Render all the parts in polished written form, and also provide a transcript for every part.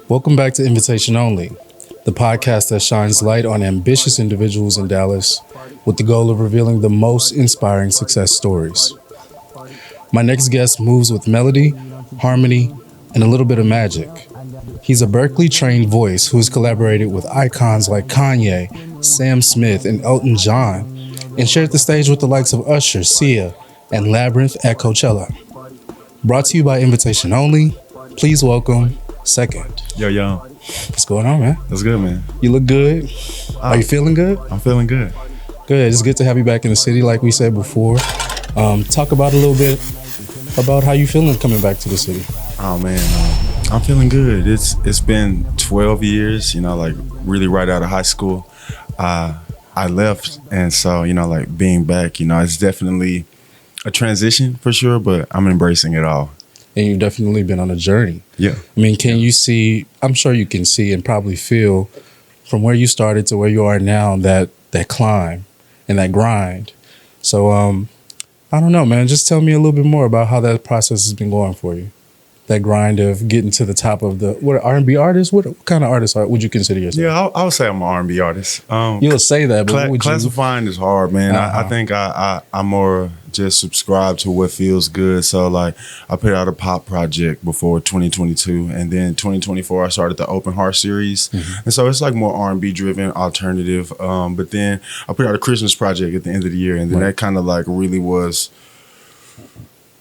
Welcome back to Invitation Only, the podcast that shines light on ambitious individuals in Dallas with the goal of revealing the most inspiring success stories. My next guest moves with melody, harmony, and a little bit of magic. He's a Berkeley-trained voice who has collaborated with icons like Kanye, Sam Smith, and Elton John, and shared the stage with the likes of Usher, Sia, and Labyrinth at Coachella. Brought to you by Invitation Only, please welcome Sekend. Yo. What's going on, man? That's good, man. You look good. Are you feeling good? I'm feeling good. Good. It's good to have you back in the city, like we said before. Talk about a little bit about how you feeling coming back to the city. Oh man, I'm feeling good. It's been 12 years, like really right out of high school. I left, and so like being back, it's definitely a transition for sure, but I'm embracing it all. And you've definitely been on a journey. Yeah. I mean, can you see, I'm sure you can see and probably feel from where you started to where you are now, that climb and that grind. So, I don't know, man, just tell me a little bit more about how that process has been going for you. That grind of getting to the top of what R&B artist? What kind of artist would you consider yourself? Yeah, I would say I'm an R&B artist. You'll say that, but classifying is hard, man. I think I more just subscribe to what feels good. So like I put out a pop project before 2022, and then 2024 I started the Open Heart series, and so it's like more R&B driven, alternative. But then I put out a Christmas project at the end of the year, and then that kind of like really was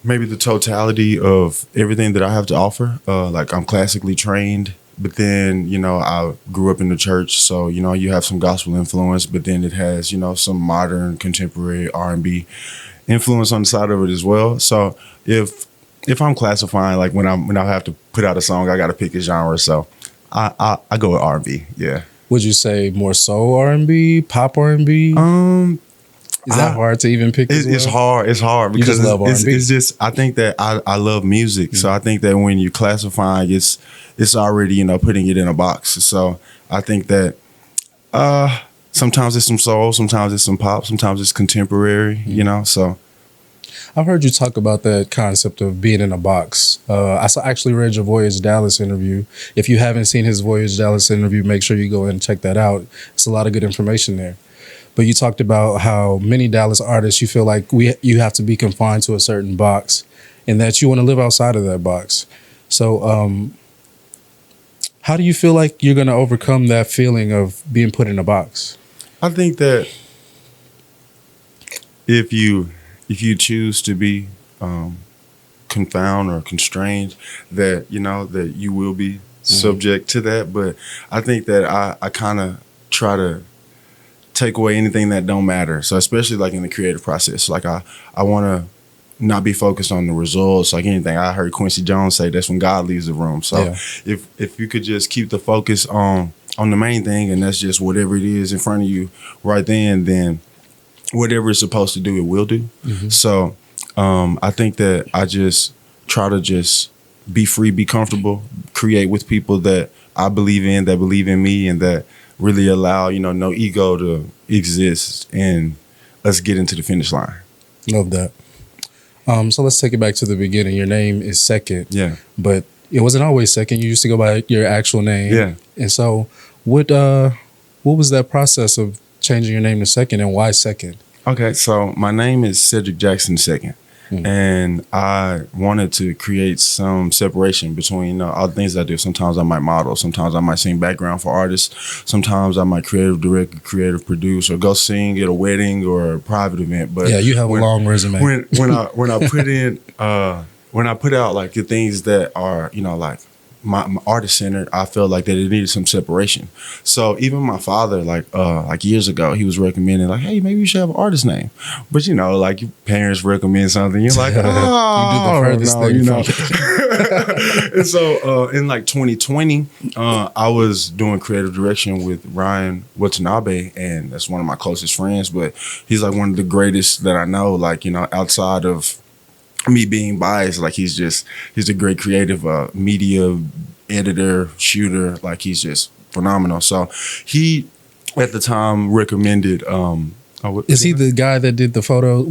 maybe the totality of everything that I have to offer. Like I'm classically trained, but then, I grew up in the church. So, you have some gospel influence, but then it has, some modern contemporary R&B influence on the side of it as well. So if I'm classifying, like when I have to put out a song, I got to pick a genre. So I go with R&B. Yeah. Would you say more soul R&B, pop R&B? Is that hard to even pick? It's hard. It's hard because just love R&B. It's just, I think that I love music. So I think that when you classify, it's already, putting it in a box. So I think that sometimes it's some soul, sometimes it's some pop, sometimes it's contemporary, so. I've heard you talk about that concept of being in a box. I actually read your Voyage Dallas interview. If you haven't seen his Voyage Dallas interview, make sure you go and check that out. It's a lot of good information there. But you talked about how many Dallas artists, you feel like you have to be confined to a certain box and that you want to live outside of that box. So how do you feel like you're going to overcome that feeling of being put in a box? I think that if you choose to be confound or constrained, that, that you will be subject to that. But I think that I kind of try to take away anything that don't matter. So especially like in the creative process, like I want to not be focused on the results. Like anything, I heard Quincy Jones say that's when God leaves the room. So if you could just keep the focus on the main thing, and that's just whatever it is in front of you right then whatever it's supposed to do, it will do. So I think that I just try to just be free, be comfortable, create with people that I believe in, that believe in me, and that really allow, no ego to exist and us get into the finish line. Love that. So let's take it back to the beginning. Your name is Sekend. Yeah. But it wasn't always Sekend. You used to go by your actual name. Yeah. And so what was that process of changing your name to Sekend, and why Sekend? Okay, so my name is Cedric Jackson II. And I wanted to create some separation between all the things I do. Sometimes I might model, sometimes I might sing background for artists, sometimes I might creative direct, creative produce, or go sing at a wedding or a private event. But yeah, you have a long resume. When I put in when I put out like the things that are like my artist centered, I felt like that it needed some separation. So even my father, like years ago, he was recommending like, hey, maybe you should have an artist name. But like your parents recommend something, you're like, oh, you do the furthest thing. And so in like 2020, I was doing creative direction with Ryan Watanabe, and that's one of my closest friends. But he's like one of the greatest that I know. Like outside of me being biased, like he's a great creative media editor, shooter, like he's just phenomenal. So he at the time recommended Is he the guy that did the photo?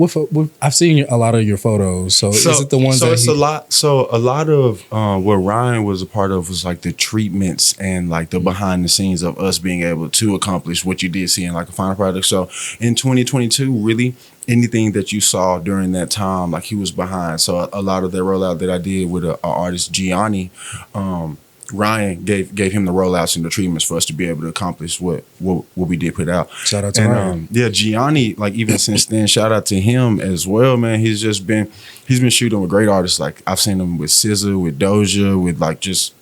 I've seen a lot of your photos. So is it the ones so that it's a lot. So a lot of what Ryan was a part of was like the treatments and like the behind the scenes of us being able to accomplish what you did see in like a final product. So in 2022, really anything that you saw during that time, like he was behind. So a lot of the rollout that I did with a artist Gianni, Ryan gave him the rollouts and the treatments for us to be able to accomplish what we did put out. Shout out to Ryan. Yeah, Gianni, like even since then, shout out to him as well, man. He's been shooting with great artists. Like I've seen him with SZA, with Doja, with like just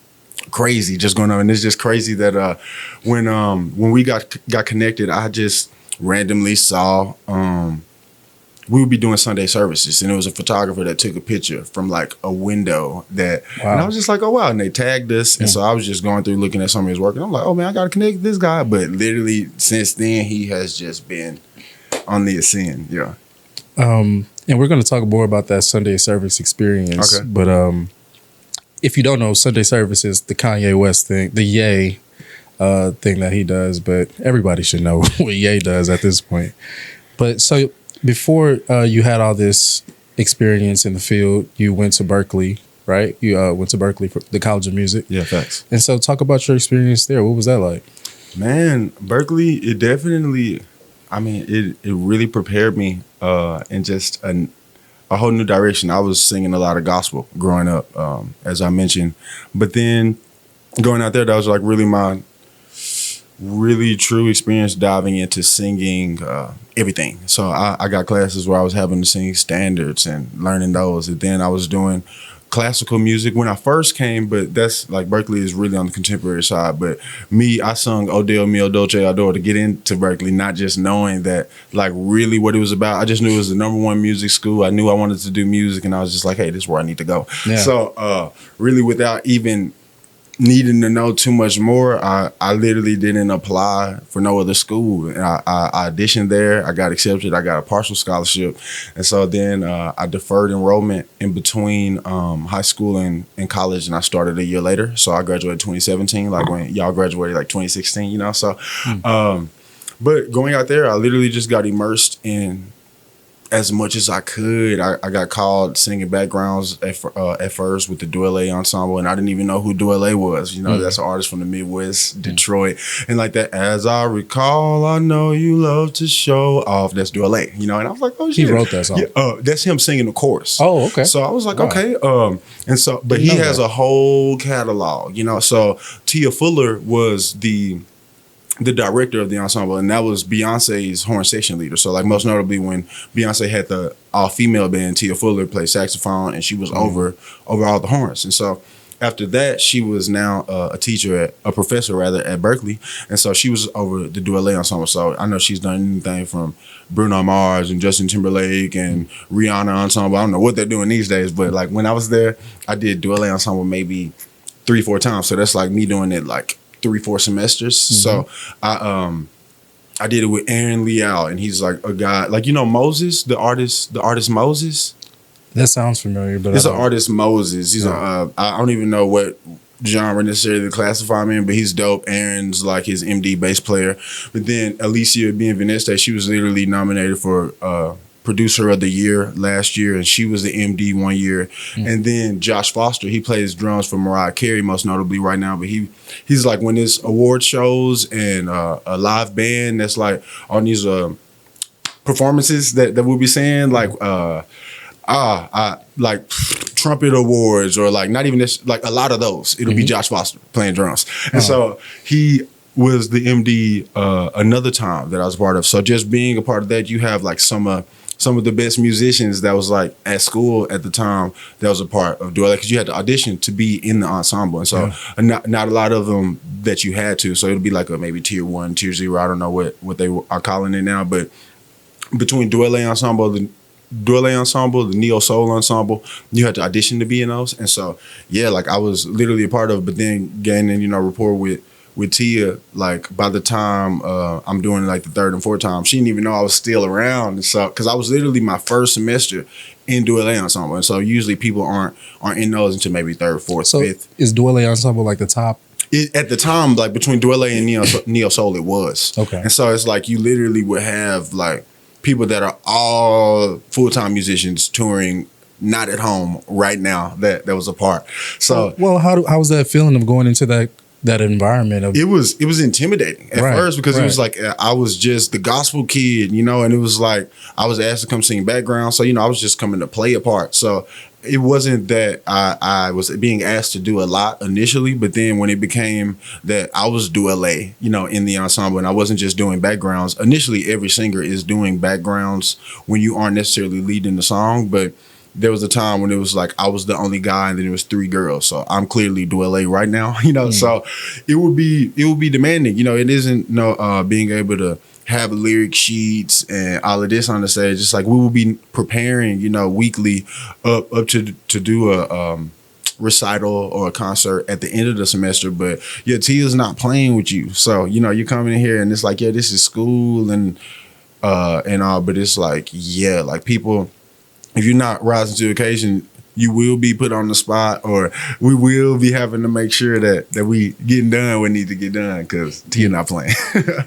crazy just going on. And it's just crazy that when we got connected, I just randomly saw we would be doing Sunday services, and it was a photographer that took a picture from like a window that, and I was just like, oh wow, and they tagged us, and so I was just going through looking at some of his work, and I'm like, oh man, I gotta connect with this guy. But literally since then, he has just been on the ascend. Yeah. And we're going to talk more about that Sunday service experience. Okay. But if you don't know, Sunday service is the Kanye West thing, the Ye thing that he does. But everybody should know what Ye does at this point. But so before you had all this experience in the field, you went to Berkeley, right? You went to Berkeley for the College of Music. Yeah, facts. And so talk about your experience there. What was that like? Man, Berkeley, it definitely, I mean, it really prepared me in just a whole new direction. I was singing a lot of gospel growing up, as I mentioned. But then going out there, that was like really my really true experience diving into singing everything. So I got classes where I was having to sing standards and learning those. And then I was doing classical music when I first came, but that's like Berkeley is really on the contemporary side. But me, I sung Odell Mio Dolce Adore to get into Berkeley, not just knowing that like really what it was about. I just knew it was the #1 music school. I knew I wanted to do music, and I was just like, hey, this is where I need to go. Yeah. So really without even needing to know too much more, I literally didn't apply for no other school. And I auditioned there. I got accepted. I got a partial scholarship. And so then I deferred enrollment in between high school and college, and I started a year later. So I graduated 2017, like when y'all graduated like 2016, you know? So, but going out there, I literally just got immersed in as much as I could. I got called singing backgrounds at first with the Duele Ensemble, and I didn't even know who Duele was. You know, that's an artist from the Midwest, Detroit, and like that. As I recall, I know you love to show off. That's Duele, you know. And I was like, oh shit, he wrote that song. Yeah, that's him singing the chorus. Oh, okay. So I was like, okay. And so, but he has a whole catalog, you know. So Tia Fuller was the director of the ensemble, and that was Beyonce's horn section leader. So like most notably when Beyonce had the all-female band, Tia Fuller played saxophone, and she was over all the horns. And so after that, she was now a professor at Berkeley. And so she was over the Duele ensemble. So I know she's done anything from Bruno Mars and Justin Timberlake and Rihanna ensemble. I don't know what they're doing these days, but like when I was there, I did Duele ensemble maybe 3-4 times. So that's like me doing it like 3-4 semesters. So I did it with Aaron Leal, and he's like a guy like, you know, Moses, the artist Moses. That sounds familiar, but it's an artist Moses. He's I don't even know what genre necessarily to classify him in, but he's dope. Aaron's like his MD bass player. But then Alicia Bienveniste, she was literally nominated for Producer of the Year last year, and she was the MD one year. And then Josh Foster, he plays drums for Mariah Carey most notably right now, but he's like when there's award shows and a live band that's like on these performances that we'll be saying like like trumpet awards, or like not even this, like a lot of those, it'll be Josh Foster playing drums. And so he was the MD another time that I was a part of. So just being a part of that, you have like some of the best musicians that was like at school at the time that was a part of Duele, because you had to audition to be in the ensemble. And so not a lot of them that you had to. So it'll be like a maybe tier 1, tier 0. I don't know what they are calling it now, but between Duele Ensemble, the Neo Soul Ensemble, you had to audition to be in those. And so, yeah, like I was literally a part of it, but then gaining, you know, rapport with Tia, like by the time I'm doing like the 3rd and 4th time, she didn't even know I was still around. And so, because I was literally my first semester in Duele Ensemble, and so usually people aren't in those until maybe 3rd, 4th, so 5th. Is Duele Ensemble like the top? At the time, like between Duele and Neo Soul, it was. Okay. And so it's like you literally would have like people that are all full-time musicians touring, not at home right now, that was a part. So well, how was that feeling of going into that environment of it was intimidating at first, because it was like I was just the gospel kid, and it was like I was asked to come sing background. So, I was just coming to play a part. So it wasn't that I was being asked to do a lot initially, but then when it became that I was duale, in the ensemble, and I wasn't just doing backgrounds. Initially, every singer is doing backgrounds when you aren't necessarily leading the song, but there was a time when it was like I was the only guy and then it was 3 girls. So I'm clearly duale right now, so it would be demanding. It isn't being able to have lyric sheets and all of this on the stage. Just like we will be preparing, weekly up to do a recital or a concert at the end of the semester, but your Tia's not playing with you. So, you come in here and it's like, yeah, this is school and all, but it's like, yeah, like people, if you're not rising to the occasion, you will be put on the spot, or we will be having to make sure that we getting done what need to get done because Tia not playing.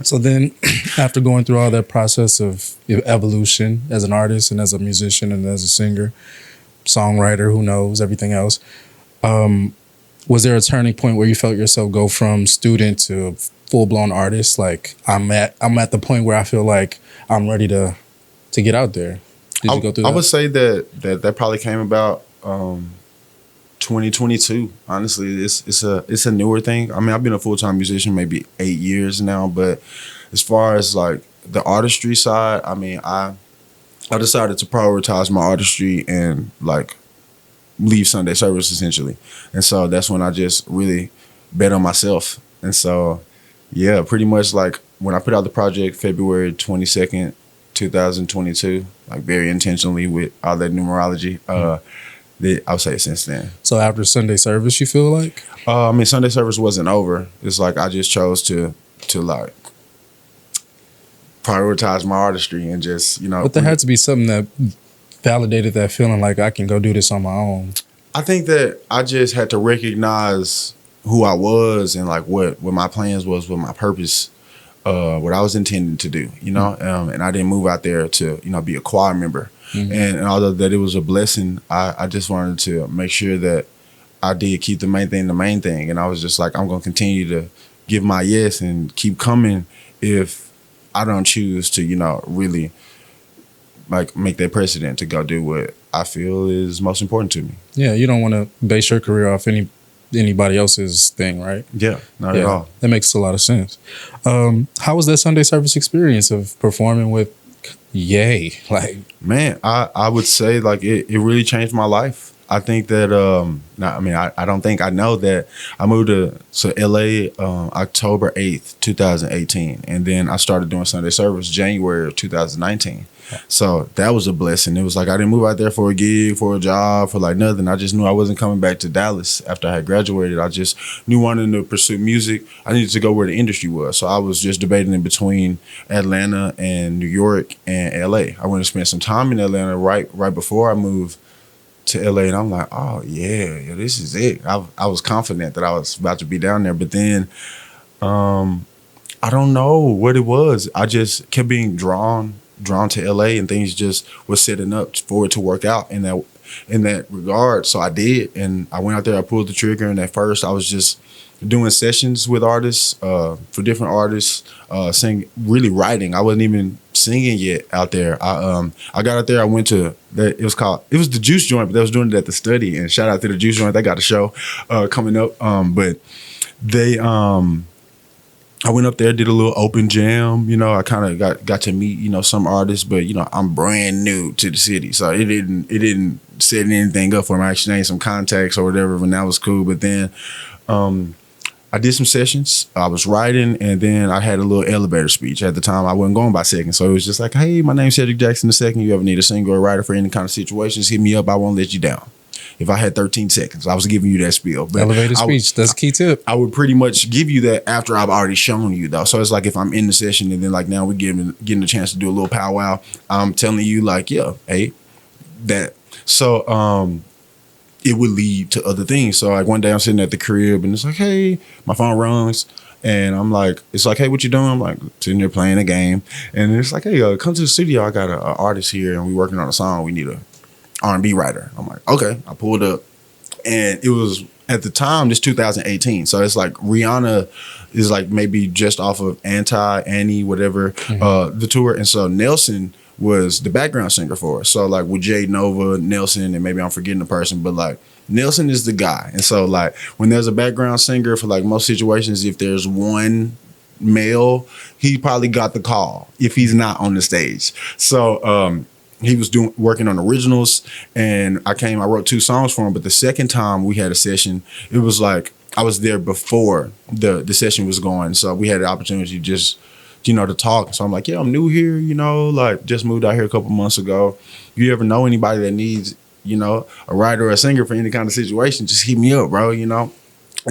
So then, after going through all that process of evolution as an artist and as a musician and as a singer, songwriter, who knows, everything else, was there a turning point where you felt yourself go from student to full-blown artist? Like, I'm at the point where I feel like I'm ready to get out there. Did you go through that? I would say that probably came about 2022. Honestly, it's a newer thing. I mean, I've been a full-time musician maybe 8 years now, but as far as like the artistry side, I mean, I decided to prioritize my artistry and like leave Sunday service essentially. And so that's when I just really bet on myself. And so, yeah, pretty much like when I put out the project February 22nd, 2022, like very intentionally with all that numerology, I'll say since then. So after Sunday service, you feel like? I mean, Sunday service wasn't over. It's like I just chose to like prioritize my artistry and just, But there had to be something that validated that feeling like I can go do this on my own. I think that I just had to recognize who I was and like what my plans was, what my purpose, what I was intending to do, and I didn't move out there to, be a choir member. Mm-hmm. And although that it was a blessing, I just wanted to make sure that I did keep the main thing. And I was just like, I'm going to continue to give my yes and keep coming if I don't choose to, really like make that precedent to go do what I feel is most important to me. Yeah, you don't want to base your career off anybody else's thing, right? Yeah, not at all. That makes a lot of sense. How was that Sunday service experience of performing with Ye? Like, man, I would say like it really changed my life. I think that I don't think I know that I moved to LA October 8th, 2018, and then I started doing Sunday service January of 2019. So that was a blessing. It was like I didn't move out there for a gig, for a job, for like nothing. I just knew I wasn't coming back to Dallas after I had graduated. I just knew wanting to pursue music, I needed to go where the industry was. So I was just debating in between Atlanta and New York and LA. I went to spend some time in Atlanta right before I moved to LA, and I'm like, oh yeah, this is it. I was confident that I was about to be down there, but then I don't know what it was. I just kept being drawn to LA, and things just was setting up for it to work out in that regard. So I did, and I went out there, I pulled the trigger, and at first I was just doing sessions with artists, for different artists, really writing. I wasn't even singing yet out there. I got out there, I went to it was the Juice Joint, but they was doing it at the Study, and shout out to the Juice Joint, they got a show coming up. But they I went up there, did a little open jam. I kind of got to meet, some artists, but I'm brand new to the city, so it didn't set anything up for me. I exchanged some contacts or whatever, and that was cool. But then I did some sessions. I was writing, and then I had a little elevator speech. At the time, I wasn't going by Sekend, so it was just like, "Hey, my name's Cedric Jackson II. You ever need a singer or writer for any kind of situations? Hit me up. I won't let you down." If I had 13 seconds, I was giving you that spiel. But elevator speech, that's a key tip. I would pretty much give you that after I've already shown you, though. So it's like if I'm in the session and then like now we're getting a chance to do a little powwow, I'm telling you like, yeah, hey, that. So it would lead to other things. So like one day I'm sitting at the crib and it's like, hey, my phone rings. And I'm like, it's like, hey, what you doing? I'm like sitting there playing a game. And it's like, hey, come to the studio. I got an artist here and we working on a song. We need a R&B writer. I'm like, okay. I pulled up. And it was at the time, this 2018. So it's like Rihanna is like maybe just off of Annie, whatever, the tour. And so Nelson was the background singer for us. So like with Jay Nova, Nelson, and maybe I'm forgetting the person, but like Nelson is the guy. And so like when there's a background singer for like most situations, if there's one male, he probably got the call if he's not on the stage. So he was working on originals, and I wrote 2 songs for him. But the second time we had a session, it was like I was there before the session was going. So we had the opportunity just, to talk. So I'm like, yeah, I'm new here, like just moved out here a couple months ago. You ever know anybody that needs, a writer or a singer for any kind of situation, just hit me up, bro, And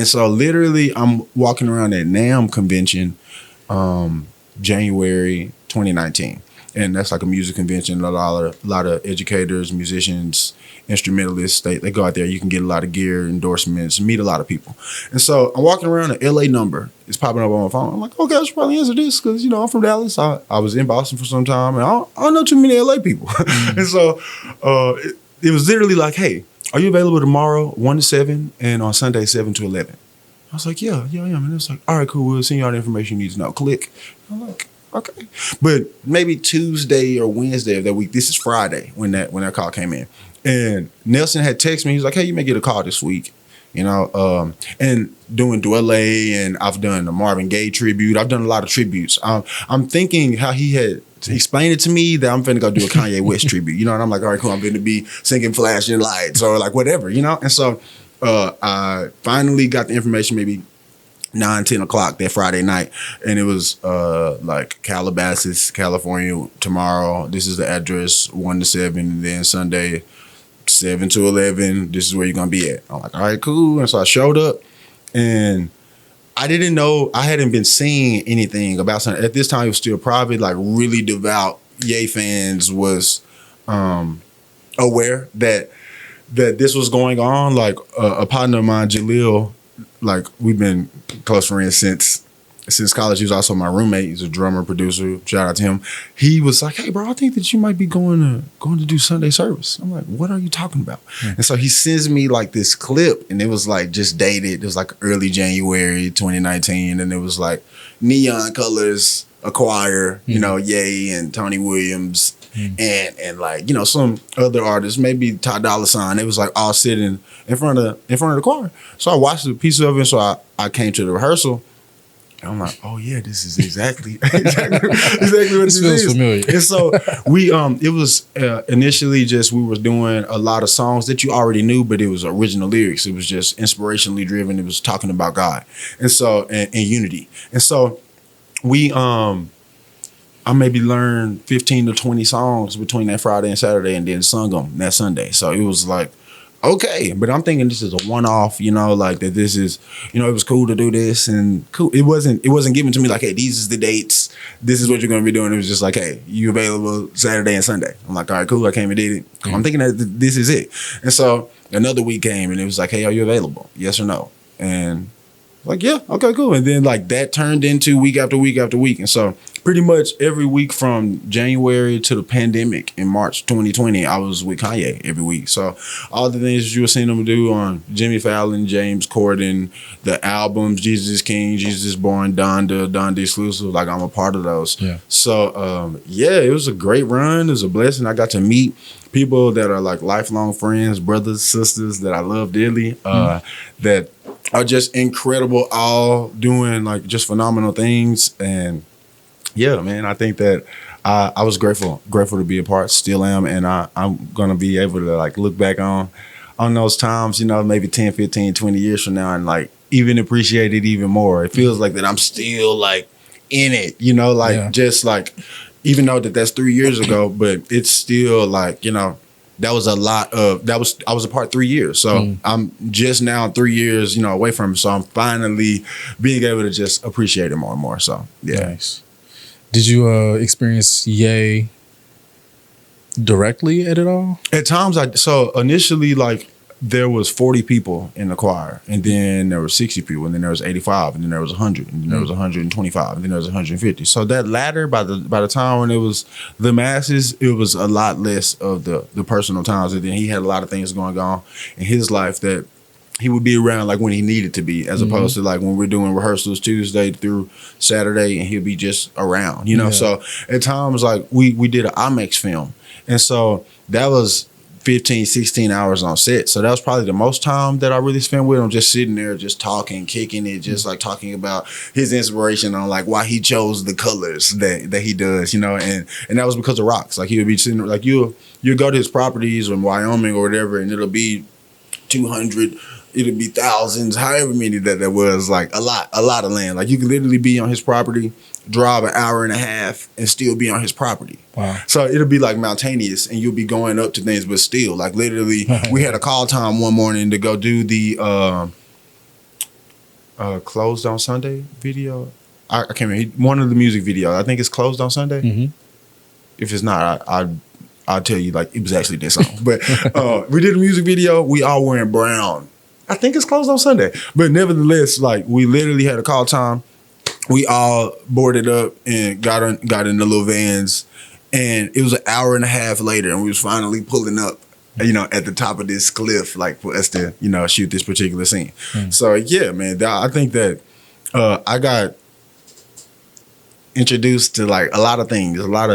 so literally I'm walking around at NAMM convention, January 2019. And that's like a music convention. A lot of educators, musicians, instrumentalists, they go out there. You can get a lot of gear, endorsements, meet a lot of people. And so I'm walking around, an LA number is popping up on my phone. I'm like, okay, I should probably answer this because, I'm from Dallas. I was in Boston for some time, and I don't know too many LA people. And so it was literally like, hey, are you available tomorrow, 1 to 7, and on Sunday, 7 to 11? I was like, yeah, I am. And it was like, all right, cool. We'll send you all the information you need to know. Click. I'm like, okay. But maybe Tuesday or Wednesday of that week, this is Friday when that call came in. And Nelson had texted me. He's like, hey, you may get a call this week, and doing Dwelle, and I've done the Marvin Gaye tribute. I've done a lot of tributes. I'm thinking how he had explained it to me that I'm finna go do a Kanye West tribute, and I'm like, all right, cool. I'm finna be singing Flashing Lights or like whatever, And so I finally got the information maybe 9, 10 o'clock that Friday night. And it was like Calabasas, California tomorrow. This is the address, 1 to 7. And then Sunday, 7 to 11. This is where you're going to be at. I'm like, all right, cool. And so I showed up, and I didn't know, I hadn't been seeing anything about something. At this time, it was still private, like really devout Ye fans was aware that this was going on. Like a partner of mine, Jaleel, like we've been close friends since college. He was also my roommate. He's a drummer, producer. Shout out to him. He was like, hey, bro, I think that you might be going to do Sunday service. I'm like, what are you talking about? And so he sends me like this clip, and it was like just dated. It was like early January 2019, and it was like neon colors, a choir, Ye and Tony Williams, and like, some other artists, maybe Ty Dolla $ign. It was like all sitting in front of the choir. So I watched a piece of it. So I came to the rehearsal. And I'm like, oh yeah, this is exactly what this feels is. Familiar. And so we it was initially just we were doing a lot of songs that you already knew, but it was original lyrics. It was just inspirationally driven. It was talking about God, and so and unity. And so we I maybe learned 15 to 20 songs between that Friday and Saturday, and then sung them that Sunday. So it was like, okay, but I'm thinking this is a one-off, like that this is, it was cool to do this, and cool. It wasn't given to me like, hey, these is the dates. This is what you're going to be doing. It was just like, hey, you available Saturday and Sunday. I'm like, all right, cool. I came and did it. I'm thinking that this is it. And so another week came, and it was like, hey, are you available? Yes or no? And like, yeah, okay, cool. And then like that turned into week after week after week. And so pretty much every week from January to the pandemic in March 2020, I was with Kanye every week. So all the things you were seeing him do on Jimmy Fallon, James Corden, the albums, Jesus is King, Jesus is Born, Donda exclusive, like I'm a part of those. Yeah. So it was a great run. It was a blessing. I got to meet people that are like lifelong friends, brothers, sisters that I love dearly, that are just incredible, all doing like just phenomenal things. And yeah, man, I think that I was grateful to be a part, still am. And I'm going to be able to like look back on those times, maybe 10, 15, 20 years from now, and like even appreciate it even more. It feels like that I'm still like in it, just like, even though that's 3 years ago, but it's still like, that was a lot of, I was a part 3 years. So I'm just now 3 years, away from it. So I'm finally being able to just appreciate it more and more. So, yeah. Nice. Did you experience Ye directly at it all? At times, so initially, like, there was 40 people in the choir, and then there was 60 people, and then there was 85, and then there was 100, and then there was 125, and then there was 150. So that latter, by the time when it was the masses, it was a lot less of the personal times, and then he had a lot of things going on in his life that he would be around like when he needed to be, as opposed to like when we're doing rehearsals Tuesday through Saturday, and he'll be just around, you know. So at times, like we did an IMAX film, and so that was 15, 16 hours on set. So that was probably the most time that I really spent with him, just sitting there, just talking, kicking it, just like talking about his inspiration on like why he chose the colors that he does, you know, and that was because of rocks. Like he would be sitting like you go to his properties in Wyoming or whatever, and it'll be 200, it'll be thousands, however many that was, like a lot of land. Like you could literally be on his property, drive an hour and a half, and still be on his property. Wow. So it'll be like mountainous, and you'll be going up to things, but still, like literally, we had a call time one morning to go do the Closed on Sunday video. I can't remember, one of the music videos. I think it's Closed on Sunday. Mm-hmm. If it's not, I'll tell you, like, it was actually this song. But we did a music video. We all wearing brown. I think it's Closed on Sunday. But nevertheless, like, we literally had a call time. We all boarded up and got in the little vans. And it was an hour and a half later, and we was finally pulling up, you know, at the top of this cliff, like, for us to, you know, shoot this particular scene. So, yeah, man, I think that I got introduced to, like, a lot of things, a lot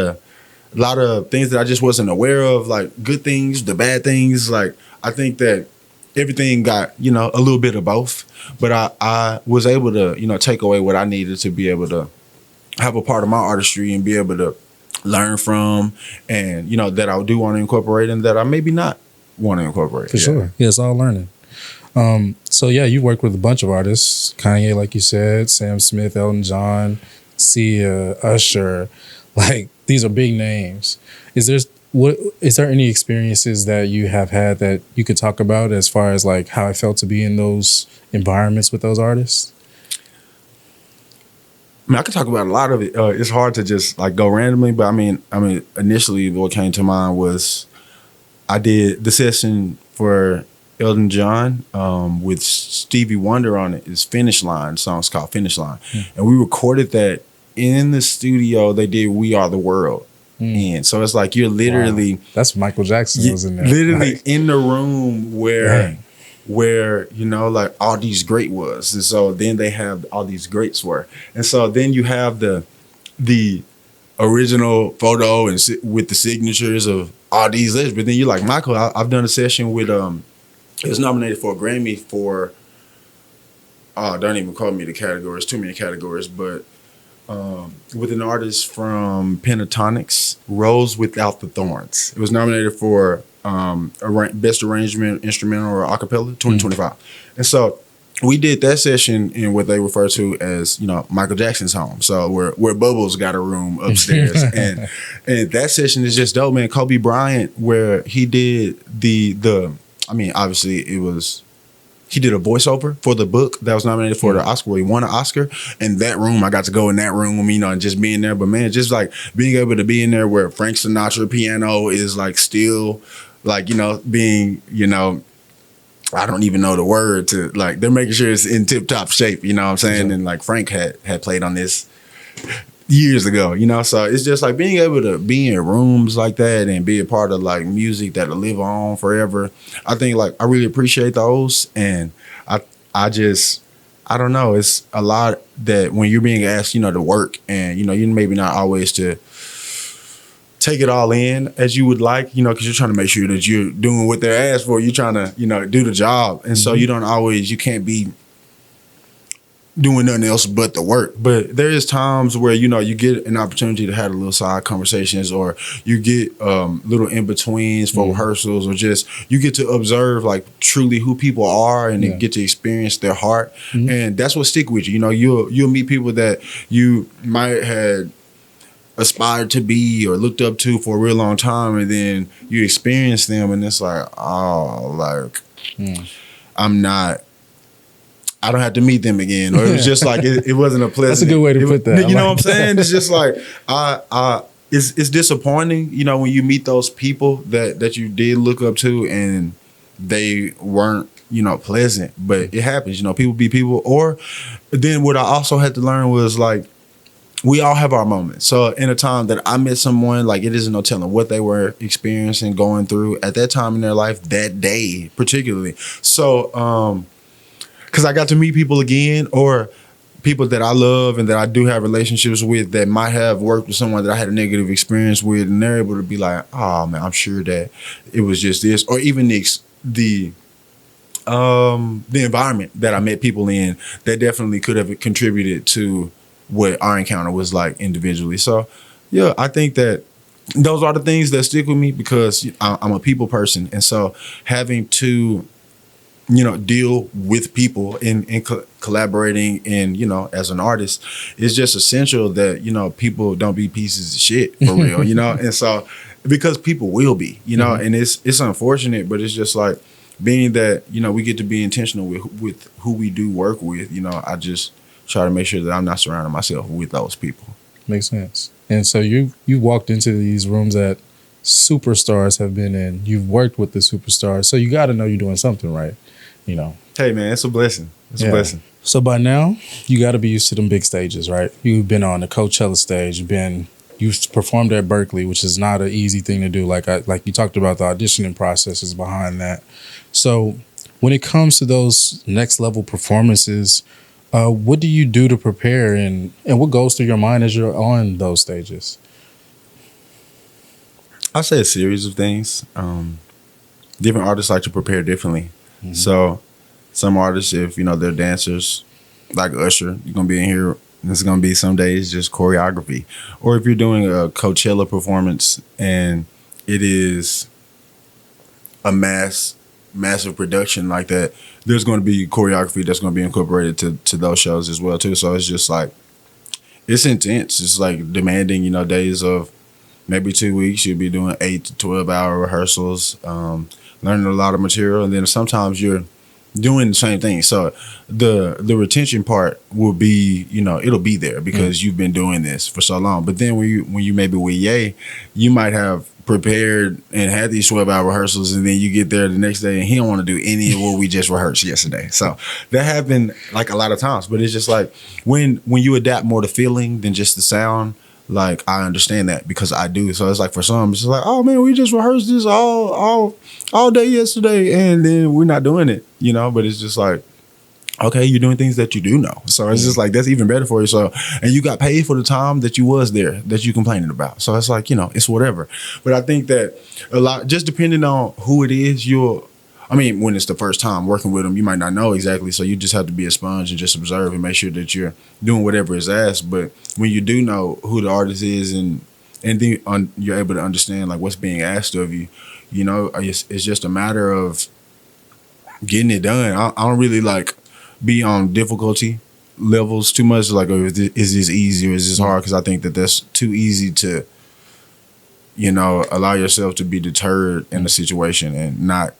of things that I just wasn't aware of, like good things, the bad things. Like, I think that everything got, you know, a little bit of both, but I was able to, you know, take away what I needed to be able to have a part of my artistry and be able to learn from, and, you know, that I do want to incorporate and that I maybe not want to incorporate. For sure. Yeah, it's all learning. So yeah, you worked with a bunch of artists, Kanye, like you said, Sam Smith, Elton John, Sia, Usher, like these are big names. Is there any experiences that you have had that you could talk about as far as like how it felt to be in those environments with those artists? I mean, I could talk about a lot of it. It's hard to just like go randomly, but I mean, initially what came to mind was I did the session for Elton John with Stevie Wonder on it. It's Finish Line. The song's called Finish Line. And we recorded that in the studio. They did We Are the World. And so it's like you're literally... Wow. That's Michael Jackson was in there. Literally in the room where, you know, like all these great was. And so then they have all these greats were. And so then you have the original photo and with the signatures of all these legends. But then you're like, Michael, I've done a session with... It was nominated for a Grammy for, don't even call me the categories, too many categories, but with an artist from Pentatonics, Rose Without the Thorns. It was nominated for Best Arrangement, Instrumental, or Acapella, 2025. And so we did that session in what they refer to as, you know, Michael Jackson's home. So where Bubbles got a room upstairs. and that session is just dope, man. Kobe Bryant, where he did I mean, obviously, he did a voiceover for the book that was nominated for the Oscar, where he won an Oscar. And that room, I got to go in that room, you know, and just being there. But man, just like being able to be in there where Frank Sinatra piano is like still like, you know, being, you know, I don't even know the word to, like, they're making sure it's in tip top shape, you know what I'm saying? And like Frank had played on this years ago, you know, so it's just like being able to be in rooms like that and be a part of like music that'll live on forever. I think like I really appreciate those, and I don't know, it's a lot that when you're being asked, you know, to work, and you know, you maybe not always to take it all in as you would like, you know, because you're trying to make sure that you're doing what they're asked for. You're trying to, you know, do the job, and so you can't be doing nothing else but the work. But there is times where, you know, you get an opportunity to have a little side conversations, or you get little in-betweens for rehearsals, or just you get to observe like truly who people are, and then get to experience their heart. And that's what stick with you. You know, you'll meet people that you might have aspired to be or looked up to for a real long time, and then you experience them, and it's like, oh, like I don't have to meet them again. Or it was just like, it wasn't a pleasant. That's a good way to put that. You know what I'm saying? It's just like, it's disappointing, you know, when you meet those people that you did look up to, and they weren't, pleasant, but it happens, people be people. Or then what I also had to learn was like, we all have our moments. So in a time that I met someone, like it isn't no telling what they were experiencing, going through at that time in their life, that day particularly. So, because I got to meet people again, or people that I love and that I do have relationships with that might have worked with someone that I had a negative experience with, and they're able to be like, oh man, I'm sure that it was just this, or even the environment that I met people in that definitely could have contributed to what our encounter was like individually. So yeah, I think that those are the things that stick with me, because I'm a people person, and so having to deal with people in collaborating and, as an artist, it's just essential that, people don't be pieces of shit for real, and so, because people will be, and it's unfortunate, but it's just like, being that, we get to be intentional with who we do work with, I just try to make sure that I'm not surrounding myself with those people. Makes sense. And so you walked into these rooms that superstars have been in. You've worked with the superstars, so you got to know you're doing something right. Hey man, it's a blessing. It's a blessing. So by now, you got to be used to them big stages, right? You've been on the Coachella stage. You've performed at Berkeley, which is not an easy thing to do. Like you talked about the auditioning processes behind that. So when it comes to those next level performances, what do you do to prepare, and what goes through your mind as you're on those stages? I say a series of things. Different artists like to prepare differently. Mm-hmm. So some artists, if they're dancers, like Usher, you're gonna be in here, and it's gonna be some days just choreography. Or if you're doing a Coachella performance and it is a massive production like that, there's going to be choreography that's going to be incorporated to those shows as well too. So it's just like, it's intense. It's like demanding, days of maybe 2 weeks. You'll be doing 8 to 12 hour rehearsals, learning a lot of material, and then sometimes you're doing the same thing. So the retention part will be, it'll be there because you've been doing this for so long. But then when you maybe with Ye, you might have prepared and had these 12-hour rehearsals, and then you get there the next day and he don't want to do any of what we just rehearsed yesterday. So that happened like a lot of times. But it's just like, when you adapt more to feeling than just the sound, like I understand that, because I do. So it's like, for some, it's just like, oh man, we just rehearsed this all day yesterday and then we're not doing it, but it's just like, okay, you're doing things that you do know. So it's just like, that's even better for you. So, and you got paid for the time that you was there, that you complaining about. So it's like, it's whatever. But I think that a lot, just depending on who it is, when it's the first time working with them, you might not know exactly. So you just have to be a sponge and just observe and make sure that you're doing whatever is asked. But when you do know who the artist is, and then you're able to understand like what's being asked of you, it's just a matter of getting it done. I don't really like be on difficulty levels too much. Like, is this easy or is this hard? Because I think that that's too easy to, allow yourself to be deterred in a situation and not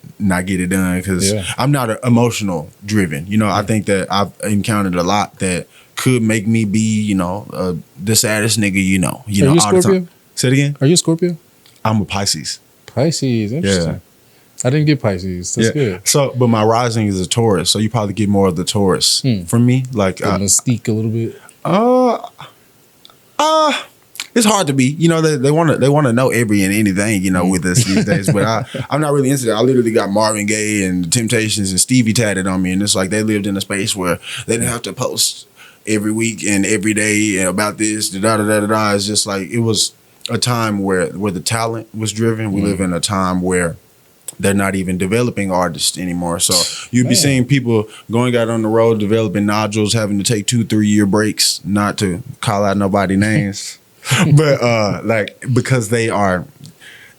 get it done. Because I'm not emotional driven. I think that I've encountered a lot that could make me be, the saddest nigga, Are you a all Scorpio? the time. Say it again. Are you a Scorpio? I'm a Pisces. Interesting. Yeah. I didn't get Pisces. That's good. So, but my rising is a Taurus, so you probably get more of the Taurus from me. Like mystique a little bit. It's hard to be. They want to know every and anything. With us these days. But I'm not really into that. I literally got Marvin Gaye and the Temptations and Stevie tatted on me, and it's like they lived in a space where they didn't have to post every week and every day about this. Da da da da da. It's just like, it was a time where the talent was driven. We live in a time where they're not even developing artists anymore. So you'd be seeing people going out on the road, developing nodules, having to take 2-3 year breaks, not to call out nobody names, but because they had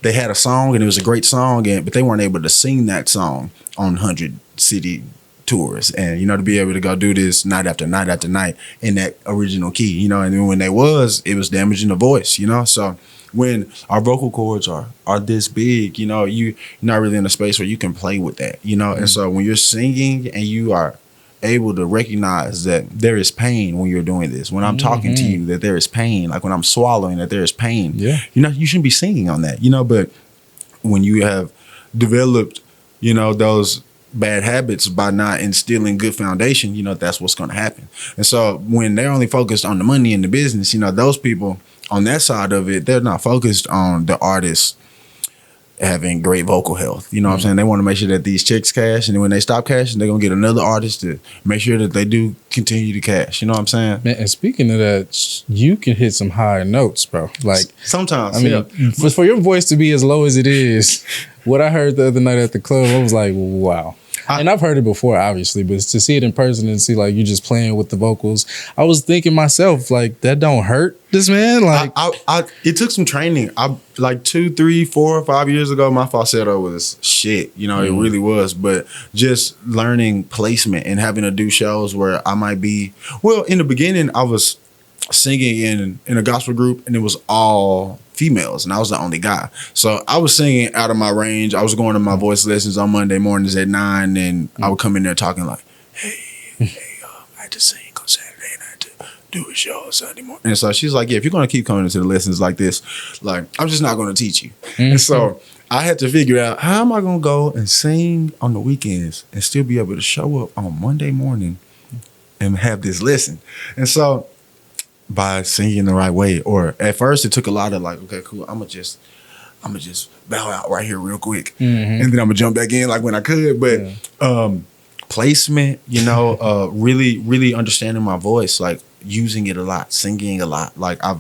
a song and it was a great song, but they weren't able to sing that song on 100 city tours, and to be able to go do this night after night after night in that original key, and then when it was damaging the voice, so when our vocal cords are this big, you're not really in a space where you can play with that, and so when you're singing and you are able to recognize that there is pain when you're doing this, when I'm talking to you, that there is pain, like when I'm swallowing, that there is pain, you shouldn't be singing on that, but when you have developed those bad habits by not instilling good foundation, that's what's going to happen. And so when they're only focused on the money and the business, those people on that side of it, they're not focused on the artists having great vocal health. You know what I'm saying? They want to make sure that these checks cash, and then when they stop cashing, they're going to get another artist to make sure that they do continue to cash. You know what I'm saying? Man, and speaking of that, you can hit some higher notes, bro. Like sometimes, I mean, for your voice to be as low as it is, what I heard the other night at the club, I was like, wow. And I've heard it before, obviously, but to see it in person and see like you just playing with the vocals, I was thinking myself, like, that don't hurt this man. Like, it took some training. Like 2, 3, 4, 5 years ago, my falsetto was shit. It really was. But just learning placement and having to do shows where I might be, well, in the beginning, I was singing in a gospel group, and it was all females, and I was the only guy. So I was singing out of my range. I was going to my voice lessons on Monday mornings at 9, and I would come in there talking like, hey, I had to sing on Saturday, and I had to do a show on Sunday morning. And so she's like, yeah, if you're going to keep coming into the lessons like this, like, I'm just not going to teach you. And so I had to figure out, how am I going to go and sing on the weekends and still be able to show up on Monday morning and have this lesson? And so by singing the right way, or at first it took a lot of like, okay, cool, I'm gonna just bow out right here real quick, and then I'm gonna jump back in like when I could. But placement, really understanding my voice, like using it a lot, singing a lot. Like I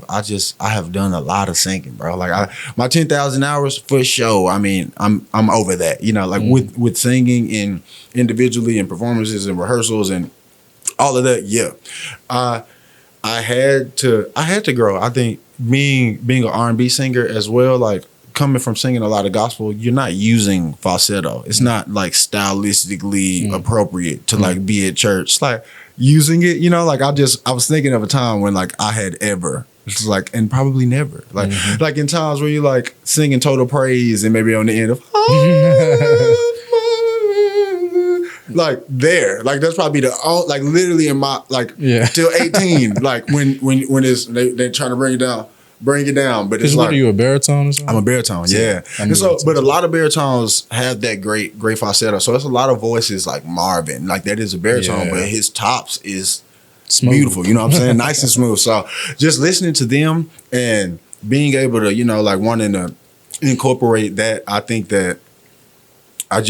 have done a lot of singing, bro. Like my 10,000 hours for sure. I mean, I'm over that. Like with singing in individually and performances and rehearsals and all of that. Yeah. I had to grow. I think being an R&B singer as well, like coming from singing a lot of gospel, you're not using falsetto. It's not like stylistically appropriate to like be at church. It's like using it, like I was thinking of a time when like I had ever, it's like, and probably never, like like in times where you like singing total praise and maybe on the end of like there, like that's probably like literally in my till 18, like when it's they're trying to bring it down, but it's like, are you a baritone or something? I'm a baritone, yeah. And so, but a lot of baritones have that great falsetto. So it's a lot of voices like Marvin, like that is a baritone, but his tops is smooth. Beautiful. You know what I'm saying? Nice and smooth. So just listening to them and being able to, like wanting to incorporate that, I think that I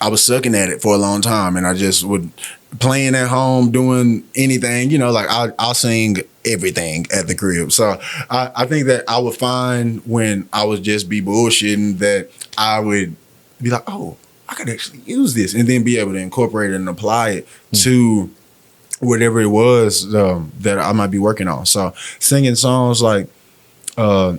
was sucking at it for a long time, and I just would playing at home, doing anything, like I'll sing everything at the crib. So I think that I would find when I would just be bullshitting that I would be like, oh, I could actually use this, and then be able to incorporate it and apply it to whatever it was that I might be working on. So singing songs like,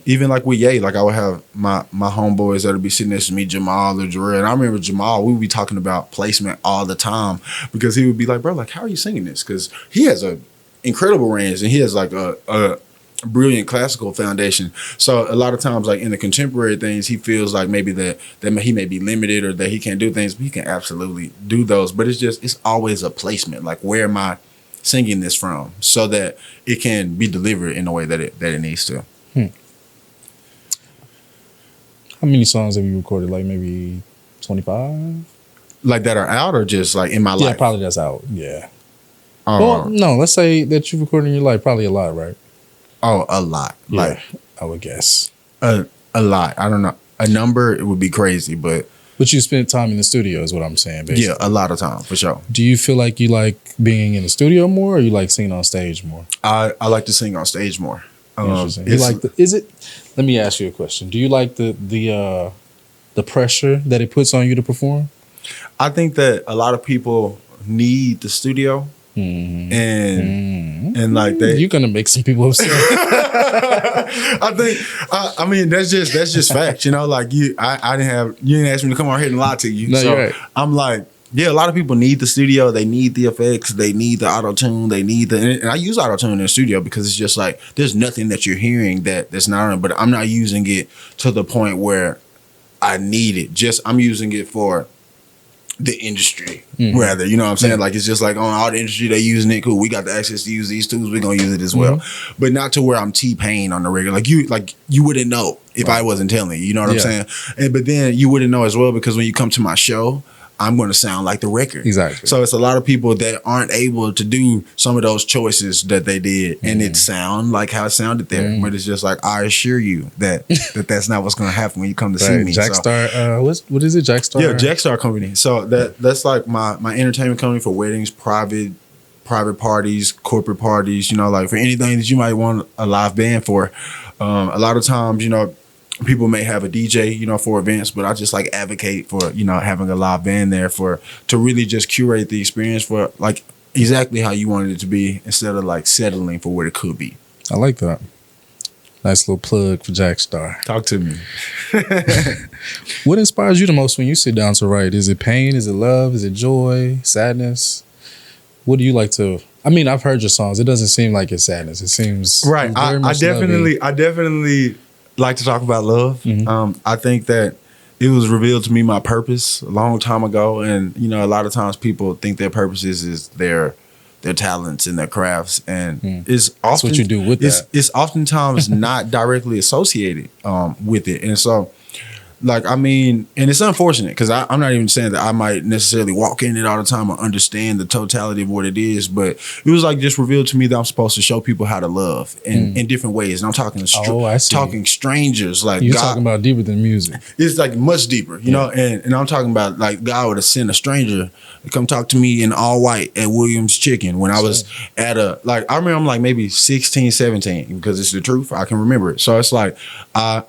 even like with Ye, like I would have my homeboys that would be sitting next to me, Jamal or Jarrell. And I remember Jamal, we would be talking about placement all the time, because he would be like, bro, like, how are you singing this? Because he has a incredible range, and he has like a brilliant classical foundation. So a lot of times, like in the contemporary things, he feels like maybe that he may be limited or that he can't do things, but he can absolutely do those. But it's always a placement. Like, where am I singing this from, so that it can be delivered in a way that it needs to. How many songs have you recorded? Like maybe 25? Like that are out, or just like in my life? Yeah, probably that's out. Yeah. Well, no, let's say that you recorded in your life. Probably a lot, right? Oh, a lot. Yeah, like I would guess. A lot. I don't know. A number, it would be crazy, but you spent time in the studio is what I'm saying, basically. Yeah, a lot of time, for sure. Do you feel like you like being in the studio more, or you like singing on stage more? I like to sing on stage more. Interesting. You like let me ask you a question. Do you like the pressure that it puts on you to perform? I think that a lot of people need the studio, and like you're gonna make some people upset. I think I mean that's just fact, like you didn't ask me to come out here and lie to you. No, so you're right. I'm like, yeah, a lot of people need the studio. They need the effects. They need the auto-tune. They need and I use auto-tune in the studio because it's just like, there's nothing that you're hearing that's not on, but I'm not using it to the point where I need it. I'm using it for the industry, rather, you know what I'm saying? Like, it's just like on all the industry, they using it, cool. We got the access to use these tools, we're gonna use it as well. But not to where I'm T-Pain on the regular. Like you wouldn't know if I wasn't telling you, you know what I'm saying? But then you wouldn't know as well, because when you come to my show, I'm going to sound like the record. Exactly. So it's a lot of people that aren't able to do some of those choices that they did, and it sound like how it sounded there. But it's just like, I assure you that that's not what's going to happen when you come to see me. Jackstar, what is it? Jackstar? Yeah, Jackstar Company. So that's like my entertainment company for weddings, private parties, corporate parties. You know, like for anything that you might want a live band for. A lot of times, you know, people may have a DJ, you know, for events, but I just like advocate for, you know, having a live band there to really just curate the experience for like exactly how you wanted it to be, instead of like settling for what it could be. I like that. Nice little plug for Jackstar. Talk to me. What inspires you the most when you sit down to write? Is it pain? Is it love? Is it joy? Sadness? What do you like to? I mean, I've heard your songs. It doesn't seem like it's sadness. It seems right. I definitely like to talk about love. I think that it was revealed to me my purpose a long time ago, and you know, a lot of times people think their purpose is their talents and their crafts, and it's often that's what you do with that. It's oftentimes not directly associated with it, and so. Like, I mean, and it's unfortunate, because I'm not even saying that I might necessarily walk in it all the time or understand the totality of what it is, but it was like just revealed to me that I'm supposed to show people how to love in different ways. And I'm talking talking strangers. Like, you're God, talking about deeper than music. It's like much deeper, you know, and I'm talking about like God would have sent a stranger to come talk to me in all white at Williams Chicken when I was at I remember I'm like maybe 16, 17, because it's the truth. I can remember it. So it's like I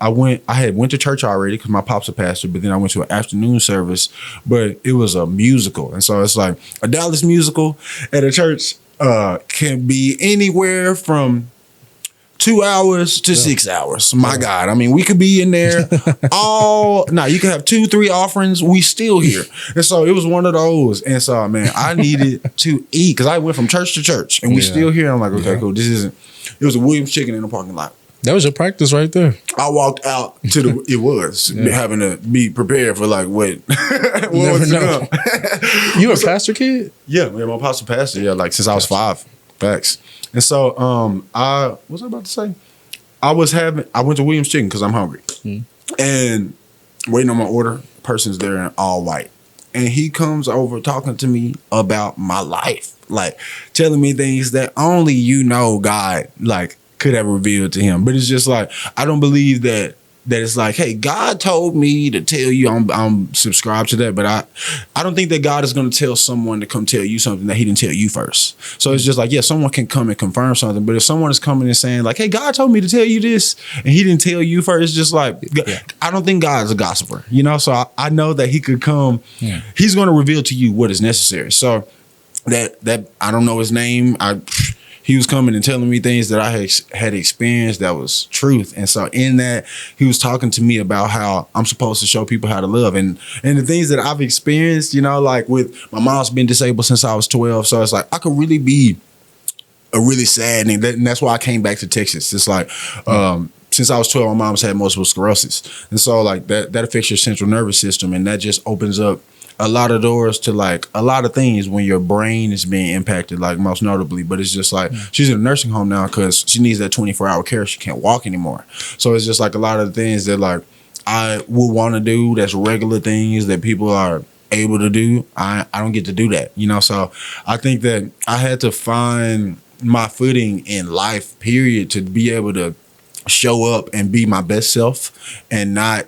had went to church already because my pop's a pastor, but then I went to an afternoon service, but it was a musical. And so it's like a Dallas musical at a church can be anywhere from 2 hours to 6 hours. My God. I mean, we could be in there you could have 2-3 offerings. We still here. And so it was one of those. And so, man, I needed to eat, because I went from church to church and we still here. I'm like, okay, cool. It was a Williams Chicken in the parking lot. That was your practice right there. I walked out to having to be prepared for like what Never know. You a pastor kid? Yeah, I'm a pastor. Yeah, like since I was 5. Facts. And so what was I about to say? I went to Williams Chicken because I'm hungry. And waiting on my order, person's there in all white. And he comes over talking to me about my life. Like telling me things that only God like could have revealed to him. But it's just like, I don't believe that it's like, hey, God told me to tell you I'm subscribed to that. But I don't think that God is going to tell someone to come tell you something that he didn't tell you first. So it's just like, yeah, someone can come and confirm something. But if someone is coming and saying like, hey, God told me to tell you this and he didn't tell you first, it's just like, I don't think God is a gossiper, you know? So I know that he could come, he's going to reveal to you what is necessary. So that I don't know his name. He was coming and telling me things that I had experienced that was truth. And so in that, he was talking to me about how I'm supposed to show people how to love. And the things that I've experienced, you know, like with my mom's been disabled since I was 12. So it's like, I could really be a really sad, and that's why I came back to Texas. It's like, since I was 12, my mom's had multiple sclerosis. And so like that affects your central nervous system. And that just opens up a lot of doors to like a lot of things when your brain is being impacted, like most notably. But it's just like she's in a nursing home now because she needs that 24-hour care. She can't walk anymore. So it's just like a lot of the things that like I would want to do, that's regular things that people are able to do. I don't get to do that, you know? So I think that I had to find my footing in life, period, to be able to show up and be my best self and not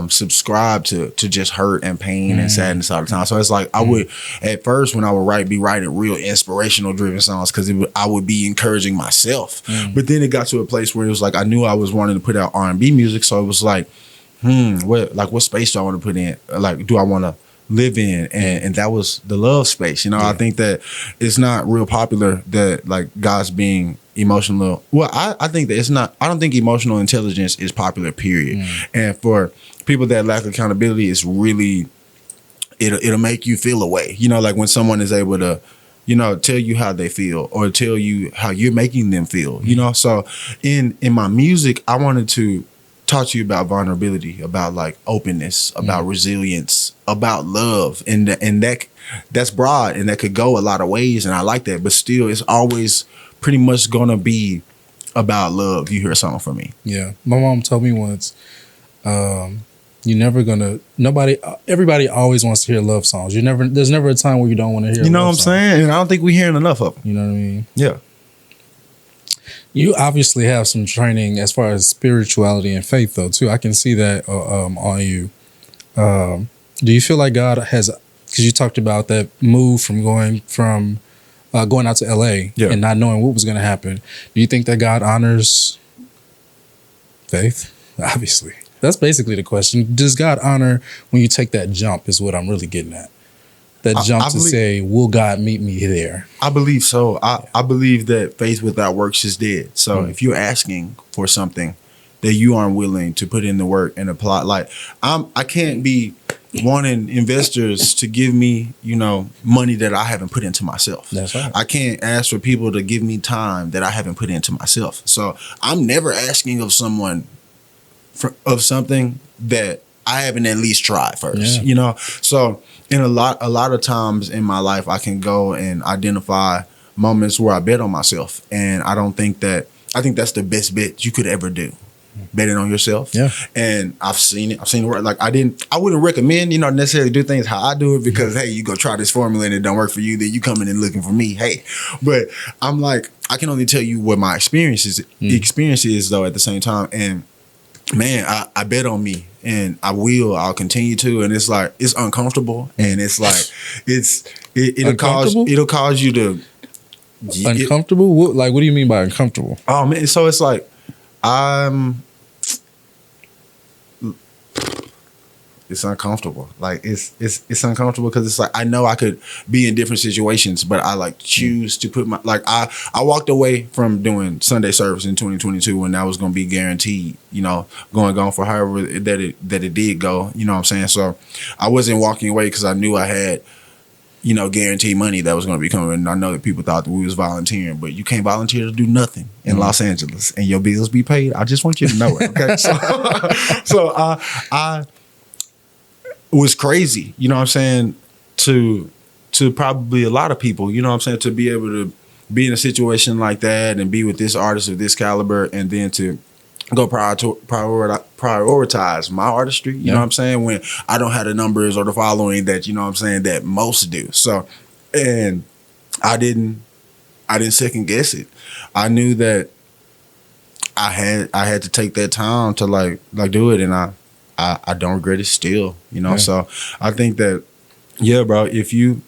subscribe to just hurt and pain and sadness all the time. So it's like I would, at first when I would be writing real inspirational driven songs because I would be encouraging myself. But then it got to a place where it was like I knew I was wanting to put out R&B music. So it was like, what space do I want to put in? Like, do I want to live in? And that was the love space. You know, I think that it's not real popular that like God's being emotional. Well, I think that it's not. I don't think emotional intelligence is popular, period. And for people that lack accountability, it's really it'll make you feel a way. You know, like when someone is able to, you know, tell you how they feel or tell you how you're making them feel. You know, so in my music, I wanted to talk to you about vulnerability, about like openness, about resilience, about love, and that's broad, and that could go a lot of ways, and I like that. But still, it's always pretty much gonna be about love. You hear a song from me. Yeah, my mom told me once, everybody always wants to hear love songs. There's never a time where you don't want to hear. You know what I'm saying? And I don't think we're hearing enough of them. You know what I mean? Yeah. You obviously have some training as far as spirituality and faith, though, too. I can see that on you. Do you feel like God has, because you talked about that move from going out to LA and not knowing what was going to happen. Do you think that God honors faith? Obviously. That's basically the question. Does God honor when you take that jump is what I'm really getting at. That jump to say, will God meet me there? I believe so. I believe that faith without works is dead. So if you're asking for something that you aren't willing to put in the work and apply, like I can't be wanting investors to give me, money that I haven't put into myself. That's right. I can't ask for people to give me time that I haven't put into myself. So I'm never asking of someone of something that I haven't at least tried first. So in a lot of times in my life, I can go and identify moments where I bet on myself, and I think that's the best bet you could ever do. Betting on yourself. Yeah. And I've seen it work. Like I wouldn't recommend, necessarily do things how I do it, because hey, you go try this formula and it don't work for you, then you coming in looking for me. Hey. But I'm like, I can only tell you what my experience is though at the same time. And man, I bet on me, and I'll continue to. And it's like, it's uncomfortable, and it's like, it'll cause you to uncomfortable. What do you mean by uncomfortable? Oh man, so it's like it's uncomfortable. Like it's uncomfortable because it's like I know I could be in different situations, but I like choose to put my I walked away from doing Sunday service in 2022 when that was going to be guaranteed, going on for however that it did go, you know what I'm saying? So I wasn't walking away because I knew I had guaranteed money that was going to be coming. And I know that people thought that we was volunteering, but you can't volunteer to do nothing in Los Angeles and your bills be paid. I just want you to know it. Okay. So I was crazy, you know what I'm saying, to probably a lot of people, you know what I'm saying, to be able to be in a situation like that and be with this artist of this caliber, and then to go prioritize my artistry, you know what I'm saying, when I don't have the numbers or the following that, you know what I'm saying, that most do. So, and I didn't second guess it. I knew that I had to take that time to like do it, and I don't regret it still, So I think that, yeah, bro, if you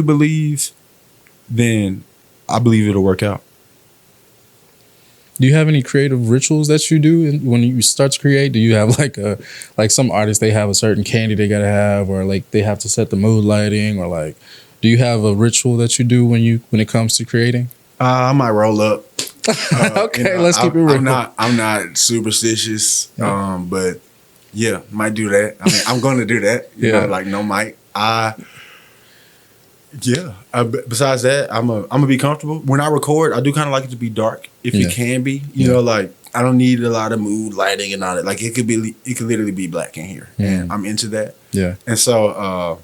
believe, then I believe it'll work out. Do you have any creative rituals that you do when you start to create? Do you have like some artists, they have a certain candy they gotta have, or like they have to set the mood lighting, or like, do you have a ritual that you do when it comes to creating? I might roll up. Okay, let's keep it real. I'm not superstitious, but yeah, might do that. I mean, I'm going to do that. You know, like no mic. Besides that, I'm gonna be comfortable. When I record, I do kind of like it to be dark, if it can be. You know, like I don't need a lot of mood lighting and all that. Like it could literally be black in here, and I'm into that. Yeah. And so,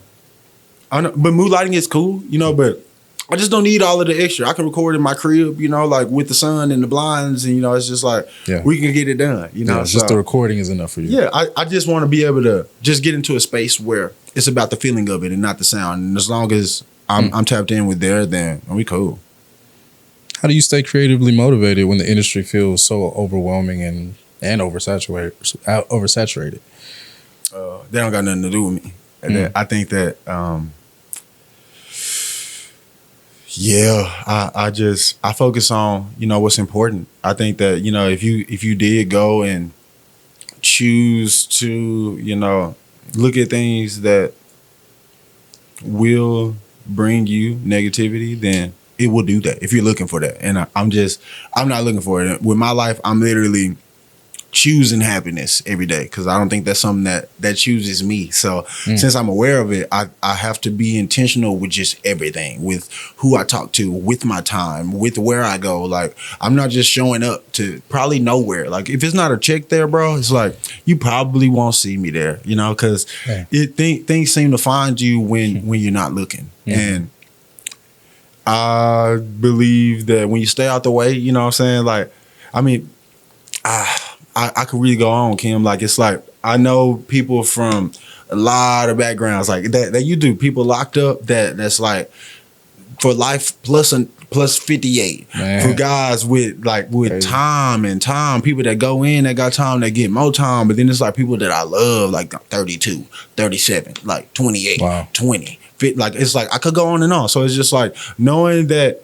I don't know, but mood lighting is cool, but I just don't need all of the extra. I can record in my crib, like with the sun and the blinds, and it's just like we can get it done. Just the recording is enough for you. Yeah, I just want to be able to just get into a space where it's about the feeling of it and not the sound. And as long as I'm tapped in with there, then we cool. How do you stay creatively motivated when the industry feels so overwhelming and oversaturated? They don't got nothing to do with me. And I think that. I focus on, what's important. I think that, if you did go and choose to, look at things that will bring you negativity, then it will do that if you're looking for that. And I'm not looking for it. With my life, I'm literally choosing happiness every day, because I don't think that's something that chooses me. So since I'm aware of it, I have to be intentional with just everything, with who I talk to, with my time, with where I go. Like, I'm not just showing up to probably nowhere. Like, if it's not a check there, bro, it's like you probably won't see me there, you know, because things seem to find you when you're not looking. And I believe that when you stay out the way, you know what I'm saying? Like, I mean, I could really go on, Kim. Like, it's like, I know people from a lot of backgrounds like that you do. People locked up that's like for life plus 58. Man. For guys with time and time, people that go in, that got time, that get more time. But then it's like people that I love, like 32, 37, like 28, 20. Like, it's like I could go on and on. So it's just like knowing that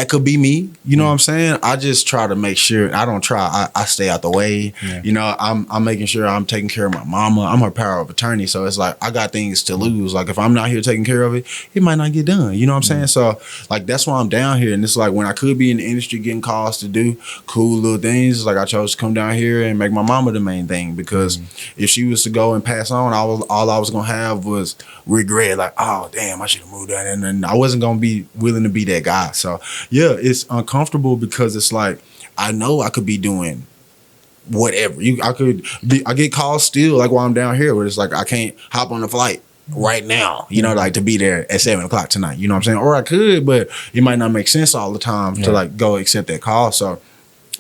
could be me, you know what I'm saying? I just try to make sure I stay out the way. Yeah. You know, I'm making sure I'm taking care of my mama. I'm her power of attorney. So it's like I got things to lose. Like, if I'm not here taking care of it, it might not get done. You know what I'm saying? So like, that's why I'm down here. And it's like, when I could be in the industry getting calls to do cool little things, like I chose to come down here and make my mama the main thing, because if she was to go and pass on, all I was gonna have was regret. Like, oh damn, I should have moved down. And I wasn't gonna be willing to be that guy. So yeah, it's uncomfortable, because it's like, I know I could be doing whatever. I get calls still, like, while I'm down here, where it's like, I can't hop on the flight right now, you know, like to be there at 7:00 tonight, you know what I'm saying? Or I could, but it might not make sense all the time to like go accept that call. So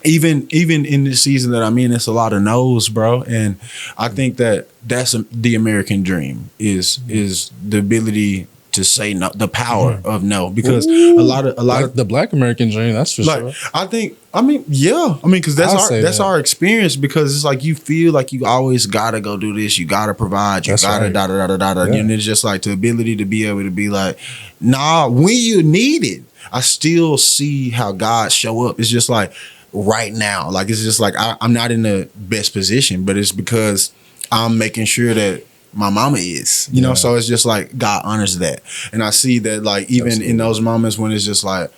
even in this season that I'm in, it's a lot of no's, bro. And I think that that's the American dream, is the ability to say no, the power of no, because a lot of the Black American dream, that's for sure. I mean, because that's our experience, because it's like, you feel like you always gotta go do this, you gotta provide, you gotta da da da da da, and it's just like the ability to be able to be like, nah, when you need it, I still see how God show up. It's just like right now, like, it's just like I'm not in the best position, but it's because I'm making sure that my mama is, you know, so it's just like God honors that. And I see that, like, even in those moments when it's just like,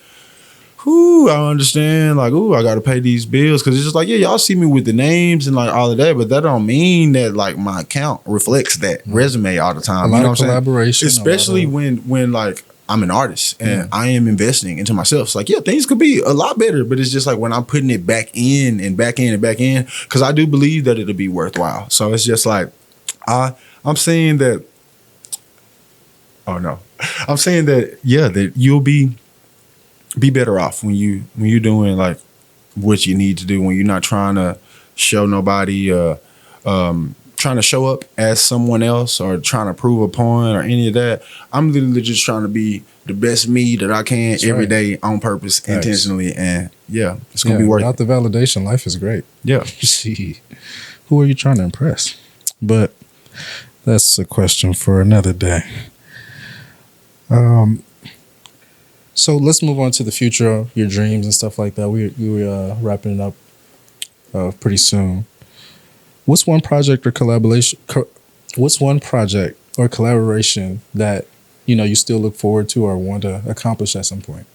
I understand, like, I got to pay these bills, because it's just like, y'all see me with the names and like all of that, but that don't mean that like my account reflects that resume all the time. A lot of collaboration, especially when like I'm an artist and I am investing into myself. It's like, things could be a lot better, but it's just like when I'm putting it back in and back in and back in, because I do believe that it'll be worthwhile. So it's just like, I'm saying that, I'm saying that, that you'll be better off when you're doing like what you need to do, when you're not trying to show nobody, trying to show up as someone else or trying to prove a point or any of that. I'm literally just trying to be the best me that I can every day on purpose, intentionally, and it's gonna be worth it. Without the validation, life is great. Yeah. See, who are you trying to impress? But that's a question for another day. So let's move on to the future, your dreams and stuff like that. We're wrapping it up pretty soon. What's one project or collaboration that you still look forward to or want to accomplish at some point?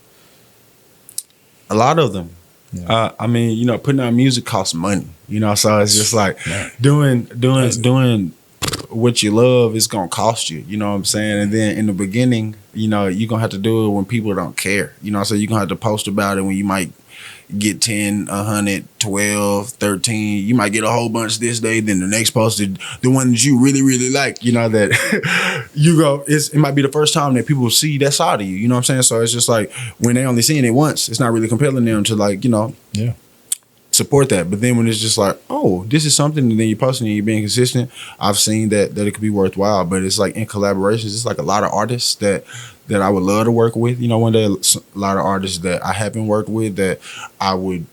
A lot of them. Yeah. I mean, putting out music costs money. So it's just like doing what you love is gonna cost you. You know what I'm saying? And then in the beginning, you're gonna have to do it when people don't care. So you're gonna have to post about it when you might get 10, 100, 12, 13. You might get a whole bunch this day. Then the next post is the one that you really, really like, that it might be the first time that people see that side of you. You know what I'm saying? So it's just like when they only seeing it once, it's not really compelling them to like, support that. But then when it's just like, this is something, and then you're posting and you're being consistent, I've seen that it could be worthwhile. But it's like in collaborations, it's like a lot of artists that I would love to work with. One day, a lot of artists that I haven't worked with that I would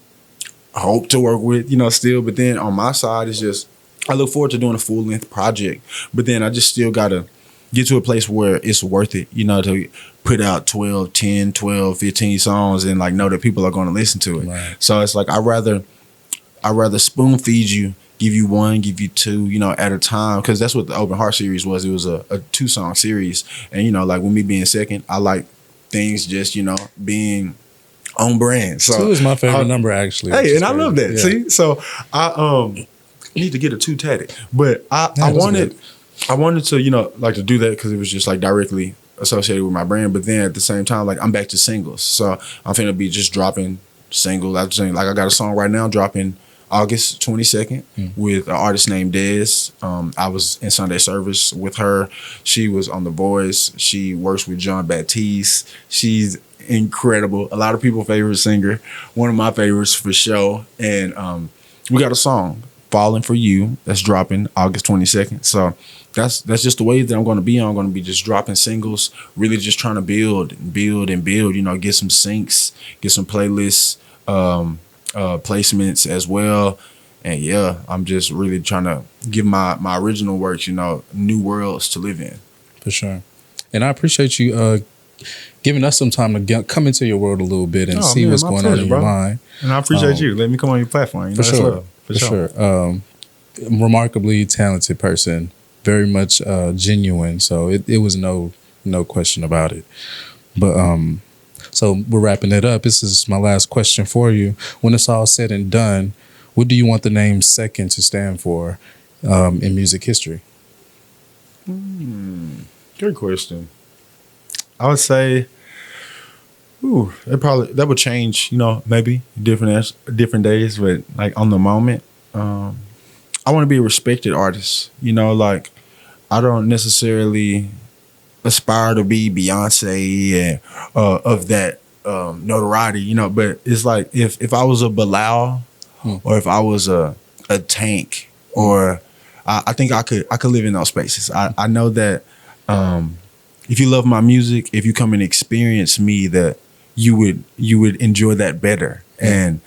hope to work with, still. But then on my side, it's just, I look forward to doing a full length project. But then I just still got to get to a place where it's worth it, to put out 12, 10, 12, 15 songs and like know that people are going to listen to it. Right. So it's like, I'd rather spoon feed you, give you one, give you two, at a time. Cause that's what the Open Heart series was. It was a 2-song series. And, like with me being Sekend, I like things just, being on brand. So 2 is my favorite number, actually. Hey, and I love that. Yeah. See, so I need to get a 2 tatted, but I wanted to, like to do that because it was just like directly associated with my brand. But then at the same time, like I'm back to singles, so I'm finna be just dropping singles. I'm saying, like I got a song right now dropping August 22nd with an artist named Dez. I was in Sunday service with her. She was on The Voice. She works with John Baptiste. She's incredible. A lot of people's favorite singer. One of my favorites for sure. And we got a song, Falling For You, that's dropping August 22nd. So that's just the way that I'm going to be. I'm going to be just dropping singles, really just trying to build, get some syncs, get some playlists, placements as well. And yeah, I'm just really trying to give my original works, new worlds to live in. For sure. And I appreciate you giving us some time to come into your world a little bit and see what's going on in your mind. And I appreciate you. Let me come on your platform. For sure. For sure. Remarkably talented person, very much genuine. So it was no question about it. But so we're wrapping it up. This is my last question for you. When it's all said and done, what do you want the name Sekend to stand for in music history? Good question. I would say, that would change, maybe different days, but like on the moment, I want to be a respected artist. Like I don't necessarily aspire to be Beyonce and of that notoriety, but it's like if I was a Bilal or if I was a Tank, or I think I could live in those spaces. I know that if you love my music, if you come and experience me, that you would enjoy that better. And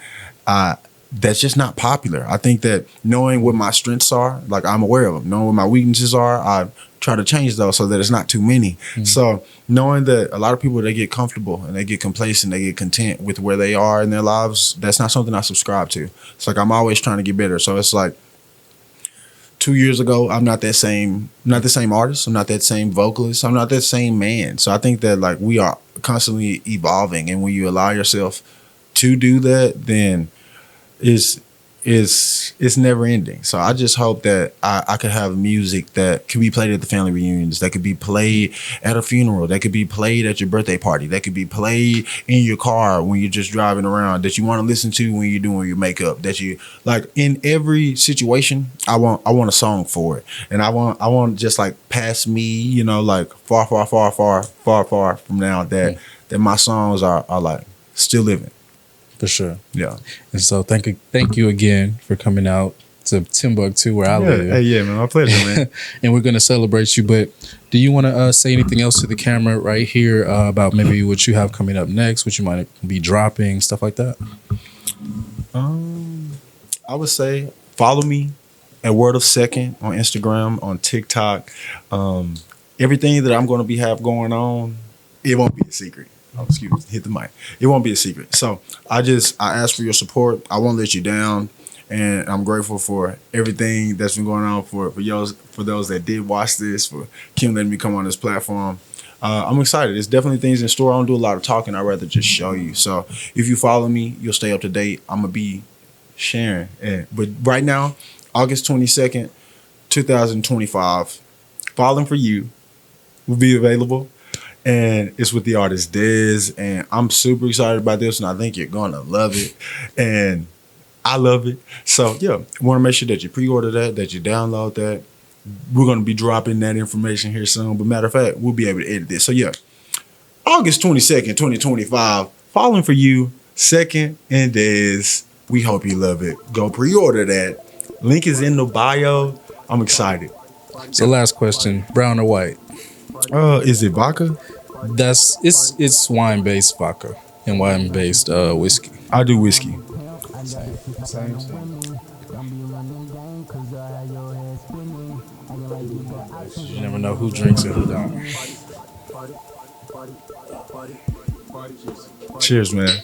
that's just not popular. I think that knowing what my strengths are, like I'm aware of them, knowing what my weaknesses are, I try to change those so that it's not too many. So knowing that a lot of people, they get comfortable and they get complacent, they get content with where they are in their lives, that's not something I subscribe to. It's like I'm always trying to get better. So it's like 2 years ago, I'm not the same artist. I'm not that same vocalist. I'm not that same man. So I think that like we are constantly evolving, and when you allow yourself to do that, then it's never ending. So I just hope that I could have music that could be played at the family reunions, that could be played at a funeral, that could be played at your birthday party, that could be played in your car when you're just driving around, that you want to listen to when you're doing your makeup, that you like in every situation. I want a song for it, and I want just like past me, like far from now, that my songs are like still living. For sure. Yeah. And so thank you again for coming out to Timbuktu, where I live. Hey, yeah, man. My pleasure, man. And we're going to celebrate you. But do you want to say anything else to the camera right here about maybe what you have coming up next, what you might be dropping, stuff like that? I would say follow me at Word of Sekend on Instagram, on TikTok. Everything that I'm going to have going on, it won't be a secret. Oh, excuse me, hit the mic. It won't be a secret. So I ask for your support. I won't let you down. And I'm grateful for everything that's been going on for those that did watch this, for Kim letting me come on this platform. I'm excited. There's definitely things in store. I don't do a lot of talking. I'd rather just show you. So if you follow me, you'll stay up to date. I'm going to be sharing. But right now, August 22nd, 2025, Falling For You will be available. And it's with the artist Dez. And I'm super excited about this, and I think you're going to love it. And I love it. So, yeah, I want to make sure that you pre-order that you download that. We're going to be dropping that information here soon. But matter of fact, we'll be able to edit this. So, yeah, August 22nd, 2025, Falling For You, Sekend and Dez. We hope you love it. Go pre-order that. Link is in the bio. I'm excited. So last question, brown or white? Is it vodka? It's wine-based vodka and wine-based whiskey. I do whiskey. Same. You never know who drinks and who don't. Cheers, man.